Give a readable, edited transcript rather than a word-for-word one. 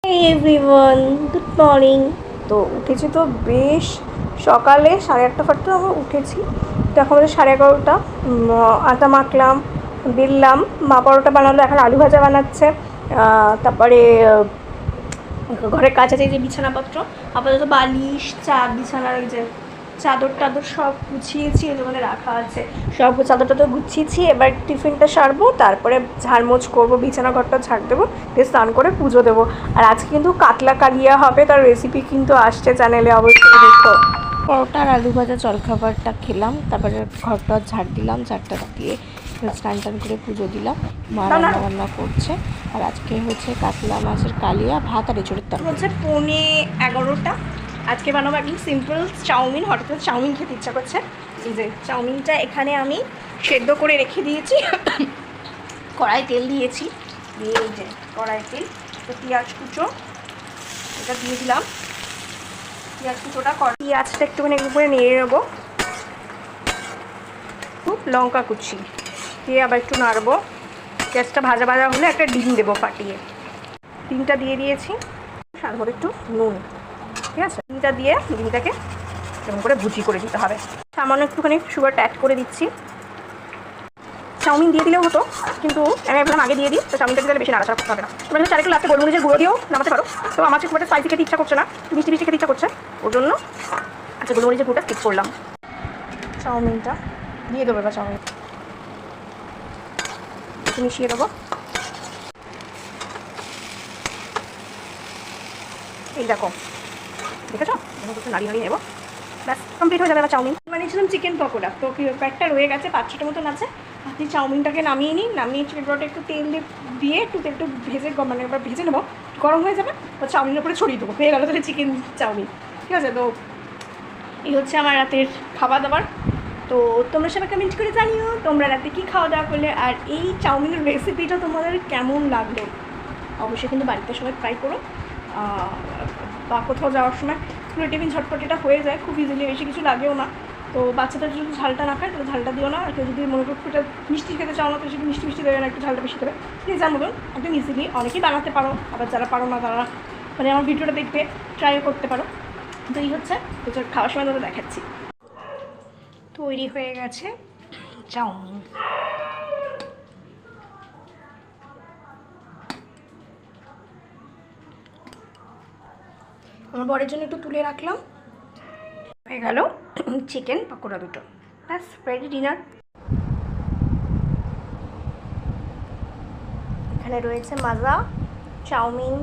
Hey everyone, good morning. তো উঠেছি তো বেশ সকালে 8:30 আমরা উঠেছি। তো এখন হচ্ছে 11:30। আটা মাখলাম, বেললাম, মা পরোটা বানালো, এখন আলু ভাজা বানাচ্ছে। তারপরে ঘরের কাজ আছে, এই যে বিছানাপত্র আপাতত বালিশ বিছানার ওই যে চাদর টাদর সব গুছিয়েছি, ওখানে রাখা আছে, সব চাদর টাদর গুছিয়েছি। এবার টিফিনটা সারবো, তারপরে ঝাড়মোছ করবো, বিছানা ঘরটা ঝাড় দেবো, দিয়ে স্নান করে পুজো দেবো। আর আজকে কিন্তু কাতলা কালিয়া হবে, তার রেসিপি কিন্তু আসছে চ্যানেলে, অবশ্যই দেখো। পরোটা আর আলু ভাজা জলখাবারটা খেলাম, তারপরে ঘরটা ঝাড় দিলাম, ঝাড়টা দিয়ে স্নান টান করে পুজো দিলাম। মা রান্না করছে। আর আজকে হচ্ছে কাতলা মাছের কালিয়া, ভাত আর এঁচড়ের তরকারি। হচ্ছে 11:15। আজকে বানাবো একদম সিম্পল চাউমিন। হঠাৎ করে চাউমিন খেতে ইচ্ছা করছে। এই যে চাউমিনটা এখানে আমি সেদ্ধ করে রেখে দিয়েছি, কড়াই তেল দিয়েছি, দিয়ে এই যে কড়াই তেল, তো পেঁয়াজ কুচো এটা দিয়ে দিলাম। পেঁয়াজ কুচোটা পেঁয়াজটা একটুখানি করে নিয়ে নেবো, লঙ্কা কুচি দিয়ে আবার একটু নাড়বো। পেঁয়াজটা ভাজা ভাজা হলে একটা ডিম দেবো ফাটিয়ে, ডিমটা দিয়ে দিয়েছি, স্বাদ মতো একটু নুন, ঠিক আছে। ডিমটা দিয়ে ডিমটাকে এরকম করে ভুজি করে দিতে হবে। সামান্য একটুখানি সুগারটা অ্যাড করে দিচ্ছি। চাউমিন দিয়ে দিলেও হতো, কিন্তু আমি ভাবলাম আগে দিয়ে দিই, তো চাউমিনটা দিলে বেশি নাড়াচাড়া করতে হবে না। তোমরা যদি চাইলে লাস্টে গোলমরিচের গুঁড়ো দিয়েও নামাতে পারো। তো আমার খুব একটা স্পাইসি খেতে ইচ্ছা করছে না, মিষ্টি মিষ্টি খেতে ইচ্ছা করছে, ওর জন্য আচ্ছা গোলমরিচের গুঁড়োটা স্কিপ করলাম। চাউমিনটা দিয়ে দেবো, এবার চাউমিন মিশিয়ে দেবো। এই দেখো, দেখেছো, নাড়িয়ে নাড়িয়ে নেবো, ব্যাস কমপ্লিট হয়ে যাবে। এবার চাউমিন বানিয়েছিলাম চিকেন পকোড়া, তো কয়েকটা রয়ে গেছে, 5-6টা মতন আছে। আপনি চাউমিনটাকে নামিয়ে নিই, নামিয়ে চিকেন পকোড়াটা একটু তেল দিয়ে একটু তেলটা ভেজে, মানে এবার ভেজে নেবো, গরম হয়ে যাবে, তো চাউমিনের উপরে ছড়িয়ে দেবো, হয়ে গেলো তাহলে চিকেন চাউমিন, ঠিক আছে। তো এই হচ্ছে আমার রাতের খাওয়া দাবার। তো তোমরা সবাই কমেন্ট করে জানিও তোমরা রাতে কী খাওয়া দাওয়া করলে, আর এই চাউমিনের রেসিপিটা তোমাদের কেমন লাগলো। অবশ্যই কিন্তু বাড়িতে সবাই ট্রাই করো, বা কোথাও যাওয়ার সময় পুরো টিফিন ঝটপট এটা হয়ে যায় খুব ইজিলি, বেশি কিছু লাগেও না। তো বাচ্চাদের যদি ঝালটা না খায় তাহলে ঝালটা দিও না, আর কেউ যদি মনে করো এটা মিষ্টি খেতে চাও না, তো সেটা মিষ্টি দেবে না, একটু ঝালটা বেশি দেবে, যার মতন একদম ইজিলি অনেকেই বানাতে পারো। আবার যারা পারো না তারা মানে আমার ভিডিওটা দেখবে ট্রাই করতে পারো। তো এই হচ্ছে, তো খাওয়ার সময় তোমরা দেখাচ্ছি। তৈরি হয়ে গেছে চাউমিন। আমার বরের জন্য একটু তুলে রাখলাম, হয়ে গেল চিকেন পকোড়া দুটো, ব্যাস রেডি ডিনার। এখানে রয়েছে মাজা, চাউমিন,